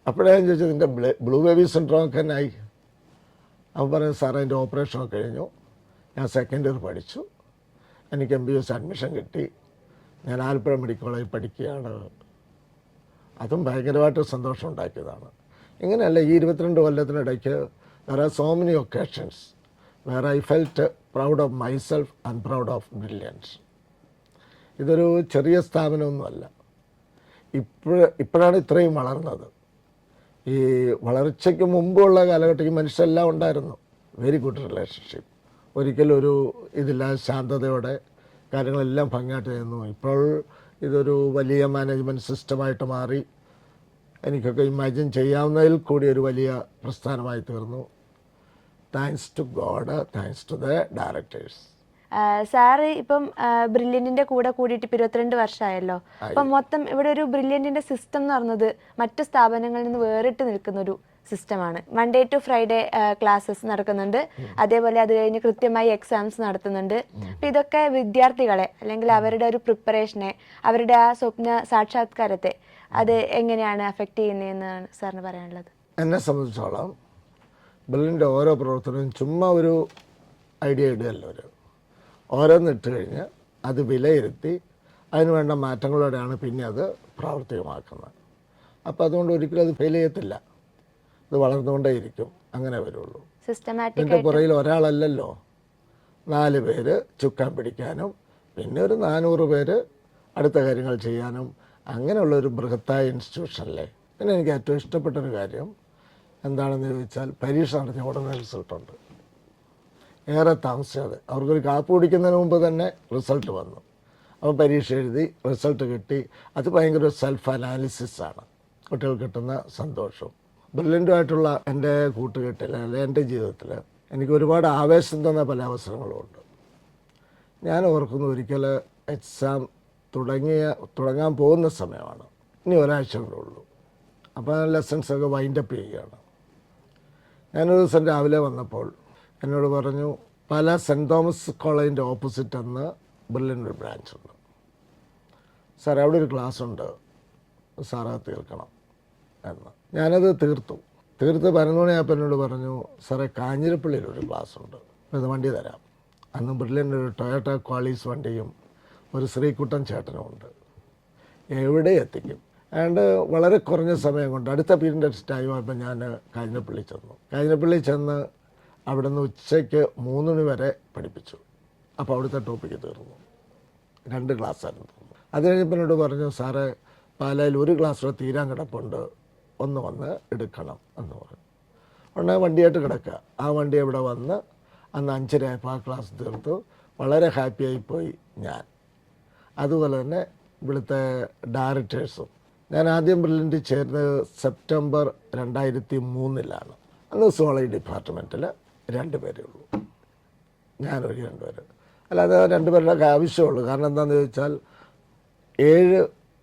അപ്പോഴേ ഞാൻ ചോദിച്ചത്, നിൻ്റെ ബ്ലൂ ബേബി സിൻഡ്രോം ഒക്കെ എന്നായി? അവൻ പറഞ്ഞു, സാർ അതിൻ്റെ ഓപ്പറേഷനൊക്കെ കഴിഞ്ഞു, ഞാൻ സെക്കൻഡ് ഇയർ പഠിച്ചു, എനിക്ക് MBBS അഡ്മിഷൻ കിട്ടി, ഞാൻ ആലപ്പുഴ മെഡിക്കൽ കോളേജിൽ പഠിക്കുകയാണ്. അതും ഭയങ്കരമായിട്ട് സന്തോഷം ഉണ്ടാക്കിയതാണ്. ഇങ്ങനെയല്ല, ഈ 22 കൊല്ലത്തിനിടയ്ക്ക് there are so many occasions where I felt proud of myself and proud of Brilliant. ഇതൊരു ചെറിയ സ്ഥാപനമൊന്നുമല്ല. ഇപ്പോഴാണ് ഇത്രയും വളർന്നത്. ഈ വളർച്ചയ്ക്ക് മുമ്പുള്ള കാലഘട്ടത്തിൽ മനുഷ്യരെല്ലാം ഉണ്ടായിരുന്നു, വെരി ഗുഡ് റിലേഷൻഷിപ്പ്, ഒരിക്കലും ഒരു ഇതില്ലാതെ ശാന്തതയോടെ കാര്യങ്ങളെല്ലാം ഭംഗിയായിട്ട് ചെയ്യുന്നു. ഇപ്പോൾ ഇതൊരു വലിയ മാനേജ്മെൻറ്റ് സിസ്റ്റമായിട്ട് മാറി, എനിക്കൊക്കെ ഇമാജിൻ ചെയ്യാവുന്നതിൽ കൂടി ഒരു വലിയ പ്രസ്ഥാനമായി തീർന്നു. Thanks to God, thanks to the directors. Sir ഇപ്പം ബ്രില്യൻറ്റിൻ്റെ കൂടെ കൂടിയിട്ട് 22 വർഷമായല്ലോ. അപ്പം മൊത്തം ഇവിടെ ഒരു ബ്രില്യൻറ്റിൻ്റെ സിസ്റ്റം എന്ന് പറയുന്നത് മറ്റു സ്ഥാപനങ്ങളിൽ നിന്ന് വേറിട്ട് നിൽക്കുന്നൊരു സിസ്റ്റമാണ്. മൺഡേ ടു ഫ്രൈഡേ ക്ലാസ്സസ് നടക്കുന്നുണ്ട്, അതേപോലെ അത് കഴിഞ്ഞ് കൃത്യമായി എക്സാംസ് നടത്തുന്നുണ്ട്. അപ്പം ഇതൊക്കെ വിദ്യാർത്ഥികളെ അല്ലെങ്കിൽ അവരുടെ ഒരു പ്രിപ്പറേഷനെ, അവരുടെ ആ സ്വപ്ന സാക്ഷാത്കാരത്തെ അത് എങ്ങനെയാണ് അഫക്റ്റ് ചെയ്യുന്നതെന്നാണ് സാറിന് പറയാനുള്ളത്? എന്നെ സംബന്ധിച്ചോളം ബ്രില്യൻ്റെ ഓരോ പ്രവർത്തനവും ചുമ്മാ ഒരു ഐഡിയ ഇടുകയല്ല, ഓരോന്നിട്ട് കഴിഞ്ഞ് അത് വിലയിരുത്തി അതിന് വേണ്ട മാറ്റങ്ങളോടെയാണ് പിന്നെ അത് പ്രാവർത്തികമാക്കുന്നത്. അപ്പോൾ അതുകൊണ്ട് ഒരിക്കലും അത് ഫെയിൽ ചെയ്യത്തില്ല, ഇത് വളർന്നുകൊണ്ടേയിരിക്കും, അങ്ങനെ വരുള്ളൂ. ഇതിൻ്റെ പുറയിൽ ഒരാളല്ലല്ലോ, 4 പേര് ചുക്കാൻ പിടിക്കാനും പിന്നെ ഒരു 400 പേര് അടുത്ത കാര്യങ്ങൾ ചെയ്യാനും, അങ്ങനെയുള്ളൊരു ബൃഹത്തായ ഇൻസ്റ്റിറ്റ്യൂഷനല്ലേ. പിന്നെ എനിക്ക് ഏറ്റവും ഇഷ്ടപ്പെട്ടൊരു കാര്യം എന്താണെന്ന് ചോദിച്ചാൽ, പരീക്ഷ നടത്തിയ ഉടനെ റിസൾട്ടുണ്ട്. ഏറെ താമസിക്കാതെ അവർക്കൊരു കാപ്പ് കുടിക്കുന്നതിന് മുമ്പ് തന്നെ റിസൾട്ട് വന്നു. അപ്പോൾ പരീക്ഷ എഴുതി റിസൾട്ട് കിട്ടി. അത് ഭയങ്കര ഒരു സെൽഫ് അനാലിസിസാണ്, കുട്ടികൾക്ക് കിട്ടുന്ന സന്തോഷവും. ബ്രില്യൻ്റുമായിട്ടുള്ള എൻ്റെ കൂട്ടുകെട്ടിൽ അല്ലെങ്കിൽ എൻ്റെ ജീവിതത്തിൽ എനിക്ക് ഒരുപാട് ആവേശം തന്ന പല അവസരങ്ങളുമുണ്ട്. ഞാൻ ഓർക്കുന്നു, ഒരിക്കൽ എക്സാം തുടങ്ങാൻ പോകുന്ന സമയമാണ്, ഇനി ഒരാഴ്ച കൂടെ ഉള്ളൂ. അപ്പോൾ ലെസൺസൊക്കെ വൈൻഡപ്പ് ചെയ്യുകയാണ്. ഞാനൊരു ദിവസം രാവിലെ വന്നപ്പോൾ എന്നോട് പറഞ്ഞു, പല സെൻറ്റ് തോമസ് കോളേജിൻ്റെ ഓപ്പോസിറ്റ് എന്ന് ബ്രില്യൻ്റ് ബ്രാഞ്ചുണ്ട് സാർ, അവിടെ ഒരു ക്ലാസ് ഉണ്ട് സാർ, അത് തീർക്കണം എന്ന്. ഞാനത് തീർത്ത് 11 മണിയായപ്പോൾ എന്നോട് പറഞ്ഞു, സാറേ കാഞ്ഞിരപ്പള്ളിയിൽ ഒരു ക്ലാസ് ഉണ്ട്, ഇത് വണ്ടി തരാം. അന്ന് ബ്രില്യൻ്റ് ഒരു ടൊയോട്ട ക്വാളീസ് വണ്ടിയും ഒരു ശ്രീകുട്ടൻ ചേട്ടനും ഉണ്ട്, എവിടെ എത്തിക്കും. അതുകൊണ്ട് വളരെ കുറഞ്ഞ സമയം കൊണ്ട് അടുത്ത പീരീഡ് ടൈം ആയപ്പോൾ ഞാൻ കാഞ്ഞിരപ്പള്ളി ചെന്ന് അവിടെ നിന്ന് ഉച്ചയ്ക്ക് 3 മണി വരെ പഠിപ്പിച്ചു. അപ്പോൾ അവിടുത്തെ ടോപ്പിക്ക് തീർന്നു. 2 ക്ലാസ്സായിരുന്നു. അത് കഴിഞ്ഞപ്പോൾ എന്നോട് പറഞ്ഞു, സാറേ പാലായിൽ ഒരു ക്ലാസ്സിൽ തീരാൻ കിടപ്പുണ്ട്, ഒന്ന് വന്ന് എടുക്കണം എന്ന് പറഞ്ഞു. ഉടനെ വണ്ടിയായിട്ട് കിടക്കുക. ആ വണ്ടി ഇവിടെ വന്ന് അന്ന് 5:30 ആയപ്പോൾ ആ ക്ലാസ് തീർത്തു. വളരെ ഹാപ്പിയായിപ്പോയി ഞാൻ. അതുപോലെ തന്നെ ഇവിടുത്തെ ഡയറക്ടേഴ്സും. ഞാൻ ആദ്യം ബ്രില്യൻ്റിൽ ചേർന്നത് സെപ്റ്റംബർ 2003 അന്ന് സുവോളജി ഡിപ്പാർട്ട്മെൻറ്റിൽ 2 പേരേ ഉള്ളൂ, ഞാനൊരു 2 പേര്. അല്ലാതെ 2 പേരുടെ ആവശ്യമുള്ളൂ. കാരണം എന്താണെന്ന് ചോദിച്ചാൽ 7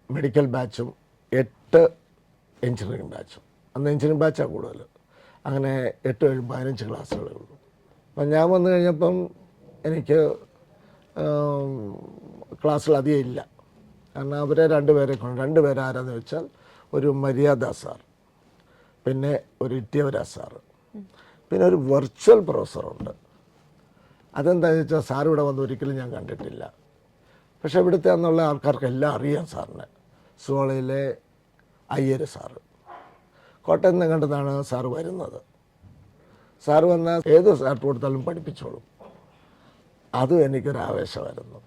മെഡിക്കൽ ബാച്ചും 8 എഞ്ചിനീയറിംഗ് ബാച്ചും. അന്ന് എഞ്ചിനീയറിംഗ് ബാച്ചാണ് കൂടുതൽ. അങ്ങനെ 8, 7, 15 ക്ലാസ്സുകളേ ഉള്ളൂ. അപ്പം ഞാൻ വന്നു കഴിഞ്ഞപ്പം എനിക്ക് ക്ലാസ്സിൽ അധികം ഇല്ല. കാരണം അവരെ 2 പേരെ കൊണ്ട് 2 പേര് ആരാന്ന് വെച്ചാൽ ഒരു മര്യാദ സാർ, പിന്നെ ഒരു ഇത്യവര സാറ്, പിന്നെ ഒരു വെർച്വൽ പ്രൊഫസറുണ്ട്. അതെന്താണെന്ന് വെച്ചാൽ സാർ ഇവിടെ വന്ന് ഒരിക്കലും ഞാൻ കണ്ടിട്ടില്ല. പക്ഷേ ഇവിടുത്തെ അന്നുള്ള ആൾക്കാർക്കെല്ലാം അറിയാം സാറിനെ. സുവോളജിയിലെ അയ്യർ സാറ്, കോട്ടയം നിന്ന് കണ്ടതാണ് സാറ് വരുന്നത്. സാറ് വന്നാൽ ഏത് സാർ കൊടുത്താലും പഠിപ്പിച്ചോളും. അതും എനിക്കൊരു ആവേശമായിരുന്നു,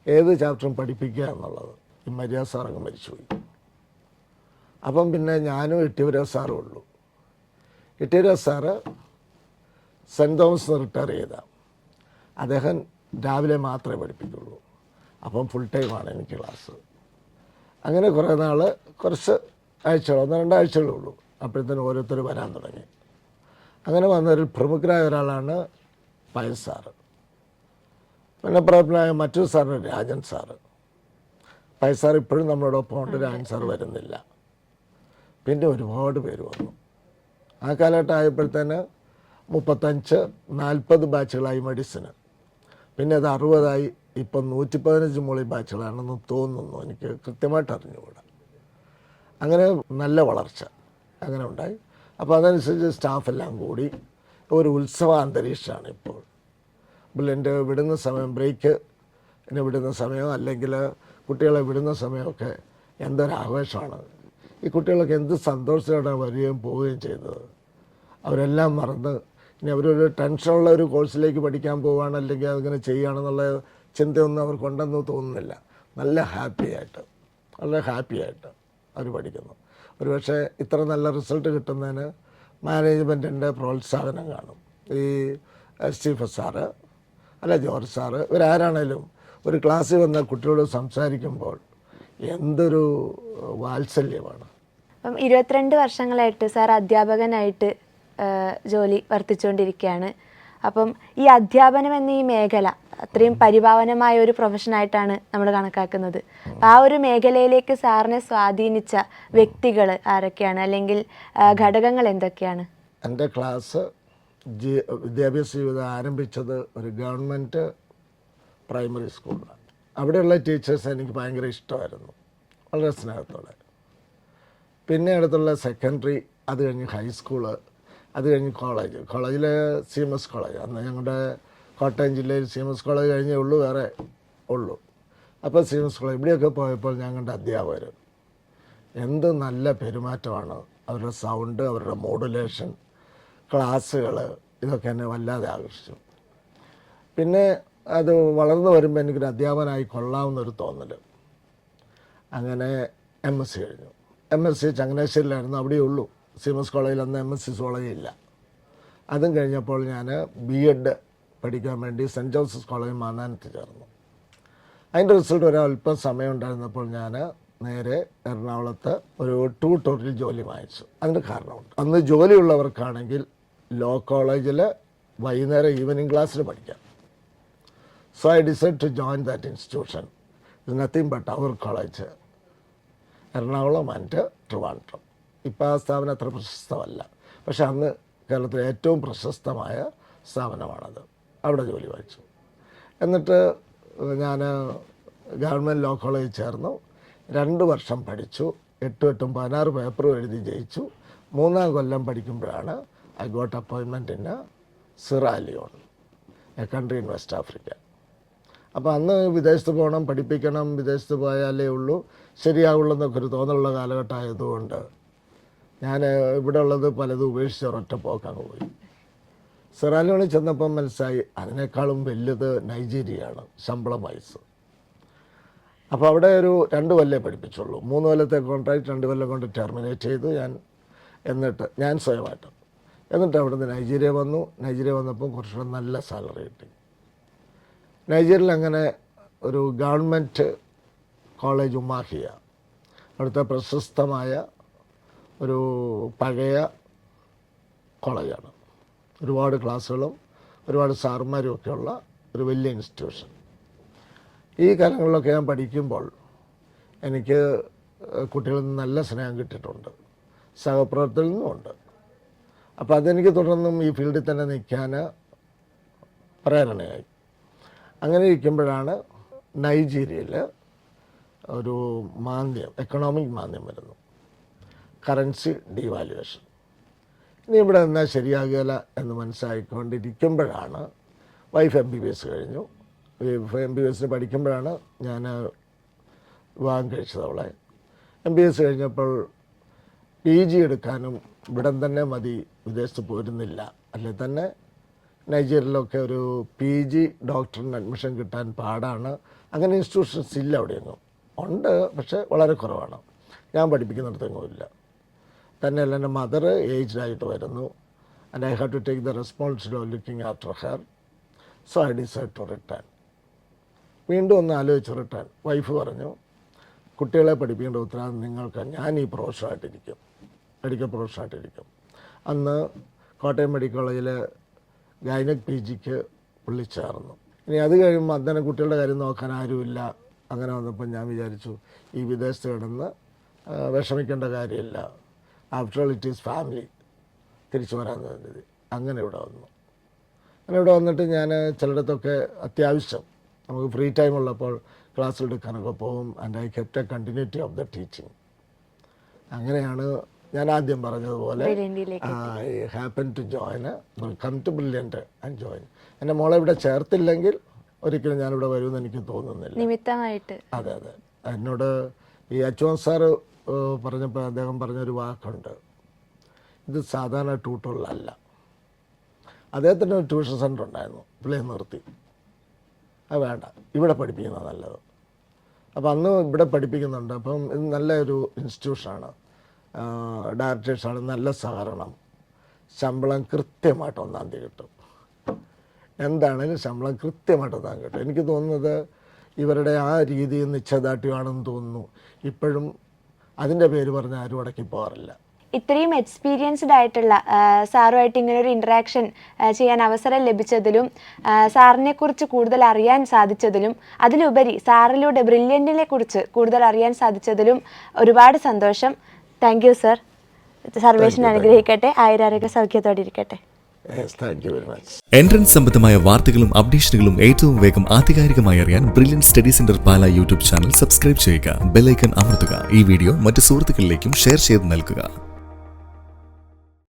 ഏത് ചാപ്റ്ററും പഠിപ്പിക്കുക എന്നുള്ളത്. ഈ മര്യാദ സാറങ്ങ് മരിച്ചുപോയി. അപ്പം പിന്നെ ഞാനും ഇട്ടിവര സാറും ഉള്ളൂ. ഇട്ടിവര സാറ് സെൻറ്റ് തോമസ് റിട്ടയർ ചെയ്ത അദ്ദേഹം രാവിലെ മാത്രമേ പഠിപ്പിക്കുള്ളൂ. അപ്പം ഫുൾ ടൈമാണ് എനിക്ക് ക്ലാസ്. അങ്ങനെ കുറേ നാൾ, കുറച്ച് ആഴ്ചകൾ, 1-2 ആഴ്ചകളേ ഉള്ളൂ. അപ്പോഴത്തേനും ഓരോരുത്തർ വരാൻ തുടങ്ങി. അങ്ങനെ വന്നൊരു പ്രമുഖരായ ഒരാളാണ് പയൻ സാറ്. പിന്നെ പ്രമുഖനായ മറ്റൊരു സാറിന് രാജൻ സാറ്. പയൻ സാർ ഇപ്പോഴും നമ്മളോടൊപ്പം ഉണ്ട്, രാജൻ സാർ വരുന്നില്ല. പിന്നെ ഒരുപാട് പേര് വന്നു. ആ കാലഘട്ടം ആയപ്പോഴത്തേന് 35-40 ബാച്ചുകളായി മെഡിസിന്. പിന്നെ അത് 60ആയി. ഇപ്പം 115 മുകളിൽ ബാച്ചുകളാണെന്ന് തോന്നുന്നു, എനിക്ക് കൃത്യമായിട്ട് അറിഞ്ഞുകൂടാ. അങ്ങനെ നല്ല വളർച്ച അങ്ങനെ ഉണ്ടായി. അപ്പോൾ അതനുസരിച്ച് സ്റ്റാഫെല്ലാം കൂടി ഒരു ഉത്സവ അന്തരീക്ഷമാണ് ഇപ്പോൾ. ബ്രില്യൻ്റ് വിടുന്ന സമയം, ബ്രേക്ക് വിടുന്ന സമയം, അല്ലെങ്കിൽ കുട്ടികളെ വിടുന്ന സമയമൊക്കെ എന്തൊരാഘോഷമാണ്. ഈ കുട്ടികളൊക്കെ എന്ത് സന്തോഷത്തോടെ വരികയും പോവുകയും ചെയ്തത്. അവരെല്ലാം മറന്ന് ഇനി അവരൊരു ടെൻഷനുള്ള ഒരു കോഴ്സിലേക്ക് പഠിക്കാൻ പോവുകയാണ്, അല്ലെങ്കിൽ അതിങ്ങനെ ചെയ്യുകയാണെന്നുള്ള ചിന്തയൊന്നും അവർക്കുണ്ടെന്ന് തോന്നുന്നില്ല. നല്ല ഹാപ്പിയായിട്ട് അവർ പഠിക്കുന്നു. ഒരുപക്ഷെ ഇത്ര നല്ല റിസൾട്ട് കിട്ടുന്നതിന് മാനേജ്മെൻറ്റിൻ്റെ പ്രോത്സാഹനം കാണും. ഈ സ്റ്റീഫൻ സാറ്, അല്ല ജോർജ് സാറ്, ഇവരാരാണേലും ഒരു ക്ലാസ്സിൽ വന്ന കുട്ടികളോട് സംസാരിക്കുമ്പോൾ എന്തൊരു വാത്സല്യമാണ്. അപ്പം 22 വർഷങ്ങളായിട്ട് സാർ അധ്യാപകനായിട്ട് ജോലി വർത്തിച്ചുകൊണ്ടിരിക്കുകയാണ്. അപ്പം ഈ അധ്യാപനം എന്ന ഈ മേഖല അത്രയും പരിഭാവനമായ ഒരു പ്രൊഫഷനായിട്ടാണ് നമ്മൾ കണക്കാക്കുന്നത്. ആ ഒരു മേഖലയിലേക്ക് സാറിനെ സ്വാധീനിച്ച വ്യക്തികൾ ആരൊക്കെയാണ്, അല്ലെങ്കിൽ ഘടകങ്ങൾ എന്തൊക്കെയാണ്? എൻ്റെ ക്ലാസ് വിദ്യാഭ്യാസ ജീവിതം ആരംഭിച്ചത് ഒരു ഗവൺമെൻറ് പ്രൈമറി സ്കൂളിലാണ്. അവിടെയുള്ള ടീച്ചേഴ്സ് എനിക്ക് ഭയങ്കര ഇഷ്ടമായിരുന്നു, വളരെ സ്നേഹത്തോടെ. പിന്നെ അടുത്തുള്ള സെക്കൻഡറി, അത് കഴിഞ്ഞ് ഹൈസ്കൂള്, അത് കഴിഞ്ഞ് കോളേജിൽ CMS കോളേജ്. അന്ന് ഞങ്ങളുടെ കോട്ടയം ജില്ലയിൽ CMS കോളേജ് കഴിഞ്ഞേ ഉള്ളൂ, വേറെ ഉള്ളൂ. അപ്പോൾ CMS കോളേജ് ഇവിടെയൊക്കെ പോയപ്പോൾ ഞങ്ങളുടെ അധ്യാപകർ എന്ത് നല്ല പെരുമാറ്റമാണ്. അവരുടെ സൗണ്ട്, അവരുടെ മോഡുലേഷൻ, ക്ലാസ്സുകൾ, ഇതൊക്കെ എന്നെ വല്ലാതെ ആകർഷിച്ചു. പിന്നെ അത് വളർന്നു വരുമ്പോൾ എനിക്കൊരു അധ്യാപകനായി കൊള്ളാവുന്നൊരു തോന്നൽ. അങ്ങനെ MSc കഴിഞ്ഞു. MSc ചങ്ങനാശ്ശേരിയിലായിരുന്നു, അവിടെയേ ഉള്ളൂ. CMS കോളേജിൽ അന്ന് MSc സുവോളജി ഇല്ല. അതും കഴിഞ്ഞപ്പോൾ ഞാൻ B.Ed പഠിക്കാൻ വേണ്ടി സെൻറ്റ് ജോസഫ് കോളേജ് മാന്നാനത്ത് ചേർന്നു. അതിൻ്റെ റിസൾട്ട് ഒരല്പം സമയം ഉണ്ടായിരുന്നപ്പോൾ ഞാൻ നേരെ എറണാകുളത്ത് ഒരു ട്യൂട്ടോറിയൽ ജോലി വാങ്ങിച്ചു. അതിന് കാരണമുണ്ട്. അന്ന് ജോലിയുള്ളവർക്കാണെങ്കിൽ ലോ കോളേജിൽ വൈകുന്നേരം ഈവനിങ് ക്ലാസ്സിൽ പഠിക്കാം. So I decide to join that institution. It nothing but our college, Ernakulam and Trivandrum. ഇപ്പോൾ ആ സ്ഥാപനം അത്ര പ്രശസ്തമല്ല, പക്ഷെ അന്ന് കേരളത്തിലെ ഏറ്റവും പ്രശസ്തമായ സ്ഥാപനമാണത്. അവിടെ ജോലി വാങ്ങിച്ചു. എന്നിട്ട് ഞാൻ ഗവൺമെൻറ് ലോ കോളേജിൽ ചേർന്നു. 2 വർഷം പഠിച്ചു. 8 16 പേപ്പറും എഴുതി ജയിച്ചു. 3-ാം കൊല്ലം പഠിക്കുമ്പോഴാണ് I got appointment in Sierra Leone, A country in west Africa. അപ്പോൾ അന്ന് വിദേശത്ത് പോകണം, പഠിപ്പിക്കണം, വിദേശത്ത് പോയാലേ ഉള്ളൂ ശരിയാവുള്ളൂ എന്നൊക്കെ ഒരു തോന്നലുള്ള കാലഘട്ടമായതുകൊണ്ട് ഞാൻ ഇവിടെ ഉള്ളത് പലതും ഉപേക്ഷിച്ച് ഒരൊറ്റ പോക്കങ്ങ് പോയി. സിറാലിയോണിൽ ചെന്നപ്പം മനസ്സിലായി അതിനേക്കാളും വലുത് നൈജീരിയയാണ് ശമ്പളം വയസ്സ്. അപ്പോൾ അവിടെ ഒരു 2 കൊല്ലമേ പഠിപ്പിച്ചുള്ളൂ. 3 കൊല്ലത്തെ കോൺട്രാക്ട് 2 കൊല്ലം കൊണ്ട് ടെർമിനേറ്റ് ചെയ്തു എന്നിട്ട് ഞാൻ സ്വയമായിട്ട്. എന്നിട്ട് അവിടുന്ന് നൈജീരിയ വന്നു. നൈജീരിയ വന്നപ്പോൾ കുറച്ചുകൂടെ നല്ല സാലറി കിട്ടി. നൈജീരിയയിൽ അങ്ങനെ ഒരു ഗവൺമെൻറ് കോളേജ് ഉമാഹിയ, അവിടുത്തെ പ്രശസ്തമായ ഒരു പഴയ കോളേജാണ്. ഒരുപാട് ക്ലാസ്സുകളും ഒരുപാട് സാറുമാരും ഒക്കെയുള്ള ഒരു വലിയ ഇൻസ്റ്റിറ്റ്യൂഷൻ. ഈ കാലങ്ങളിലൊക്കെ ഞാൻ പഠിക്കുമ്പോൾ എനിക്ക് കുട്ടികളിൽ നിന്ന് നല്ല സ്നേഹം കിട്ടിയിട്ടുണ്ട്, സഹപ്രവർത്തകരിൽ നിന്നുമുണ്ട്. അപ്പോൾ അതെനിക്ക് തുടർന്നും ഈ ഫീൽഡിൽ തന്നെ നിൽക്കാൻ പ്രേരണയായി. അങ്ങനെ ഇരിക്കുമ്പോഴാണ് നൈജീരിയയിൽ ഒരു മാന്ദ്യം, എക്കണോമിക് മാന്ദ്യം വരുന്നു, കറൻസി ഡീവാലുവേഷൻ. ഇനി ഇവിടെ നിന്നാൽ ശരിയാകുകയില്ല എന്ന് മനസ്സിലാക്കിക്കൊണ്ടിരിക്കുമ്പോഴാണ് വൈഫ് MBBS കഴിഞ്ഞു. MBBS പഠിക്കുമ്പോഴാണ് ഞാൻ വിവാഹം കഴിച്ചത് അവളെ. MBBS കഴിഞ്ഞപ്പോൾ PG എടുക്കാനും ഇവിടെ തന്നെ മതി, വിദേശത്ത് പോരുന്നില്ല. അല്ലെ തന്നെ നൈജീരിയയിലൊക്കെ ഒരു PG ഡോക്ടറിന് അഡ്മിഷൻ കിട്ടാൻ പാടാണ്. അങ്ങനെ ഇൻസ്റ്റിറ്റ്യൂഷൻസ് ഇല്ല അവിടെയൊന്നും. ഉണ്ട്, പക്ഷേ വളരെ കുറവാണ്. ഞാൻ പഠിപ്പിക്കുന്നിടത്തെങ്ങും ഇല്ല. തന്നെയല്ല എൻ്റെ മദർ ഏജ്ഡായിട്ട് വരുന്നു. And I have to take the responsibility of looking after her. So I decide to return. വീണ്ടും ഒന്ന് ആലോചിച്ച് റിട്ടേൺ. വൈഫ് പറഞ്ഞു, കുട്ടികളെ പഠിപ്പിക്കേണ്ട ഉത്തരവാദിത്വം നിങ്ങൾക്ക്, ഞാൻ ഈ പ്രൊഫഷനായിട്ടിരിക്കും, മെഡിക്കൽ പ്രൊഫഷനായിട്ടിരിക്കും. അന്ന് കോട്ടയം മെഡിക്കൽ കോളേജിൽ ഗൈനക് PGക്ക് പുള്ളി ചേർന്നു. ഇനി അത് കഴിയുമ്പോൾ അന്നേരം കുട്ടികളുടെ കാര്യം നോക്കാൻ ആരുമില്ല. അങ്ങനെ വന്നപ്പോൾ ഞാൻ വിചാരിച്ചു ഈ വിദേശത്ത് കിടന്ന് വിഷമിക്കേണ്ട കാര്യമില്ല, after all it is family, തിരിച്ചു വരാൻ തോന്നിയത്. അങ്ങനെ ഇവിടെ വന്നു. അങ്ങനെ ഇവിടെ വന്നിട്ട് ഞാൻ ചിലയിടത്തൊക്കെ അത്യാവശ്യം നമുക്ക് ഫ്രീ ടൈം ഉള്ളപ്പോൾ ക്ലാസ്സിൽ എടുക്കാനൊക്കെ പോകും. And I kept a continuity of the teaching. അങ്ങനെയാണ് ഞാൻ ആദ്യം പറഞ്ഞതുപോലെ I happen to join, come to Brilliant and join. എൻ്റെ മോളെ ഇവിടെ ചേർത്തില്ലെങ്കിൽ ഒരിക്കലും ഞാനിവിടെ വരുമെന്ന് എനിക്ക് തോന്നുന്നില്ല. നിമിത്തമായിട്ട്. അതെ. എന്നോട് ഈ അച്ചുവൻ സാറ് പറഞ്ഞപ്പോൾ അദ്ദേഹം പറഞ്ഞൊരു വാക്കുണ്ട്, ഇത് സാധാരണ ട്യൂട്ടോറിയലല്ല. അദ്ദേഹത്തിൻ്റെ ഒരു ട്യൂഷൻ സെൻ്റർ ഉണ്ടായിരുന്നു, പുള്ളിയെ നിർത്തി. അത് വേണ്ട, ഇവിടെ പഠിപ്പിക്കുന്നത് നല്ലത്. അപ്പോൾ അന്ന് ഇവിടെ പഠിപ്പിക്കുന്നുണ്ട്. അപ്പം ഇത് നല്ലൊരു ഇൻസ്റ്റിറ്റ്യൂഷനാണ്, ഡയറക്ടേഴ്സാണ്, നല്ല സഹകരണം, ശമ്പളം കൃത്യമായിട്ട് 1-ാം തീയതി കിട്ടും. എന്താണെങ്കിലും ശമ്പളം കൃത്യമായിട്ട് 1-ാം തീയതി കിട്ടും. എനിക്ക് തോന്നുന്നത് ഇവരുടെ ആ രീതി നിശ്ചയദാർഢ്യമാണെന്ന് തോന്നുന്നു. ഇപ്പോഴും അതിൻ്റെ പേര് പറഞ്ഞ് ആരും അടക്കി പോകാറില്ല. ഇത്രയും എക്സ്പീരിയൻസ്ഡ് ആയിട്ടുള്ള സാറുമായിട്ട് ഇങ്ങനൊരു ഇൻട്രാക്ഷൻ ചെയ്യാൻ അവസരം ലഭിച്ചതിലും സാറിനെ കുറിച്ച് കൂടുതൽ അറിയാൻ സാധിച്ചതിലും അതിലുപരി സാറിലൂടെ ബ്രില്യൻറ്റിനെ കുറിച്ച് കൂടുതൽ അറിയാൻ സാധിച്ചതിലും ഒരുപാട് സന്തോഷം. Thank you sir. സർവേശ്വരൻ അനുഗ്രഹിക്കട്ടെ, ആയുരാരോഗ്യ സൗഖ്യത്തോടെ ഇരിക്കട്ടെ. എൻട്രൻസ് സംബന്ധമായ വാർത്തകളും അപ്ഡേഷനുകളും ഏറ്റവും വേഗം ആധികാരികമായി അറിയാൻ ബ്രില്യൻറ്റ് സ്റ്റഡി സെന്റർ പാല യൂട്യൂബ് ചാനൽ സബ്സ്ക്രൈബ് ചെയ്യുക. ബെൽ ഐക്കൺ അമർത്തുക. ഈ വീഡിയോ മറ്റ് സുഹൃത്തുക്കളിലേക്കും ഷെയർ ചെയ്ത് നൽകുക.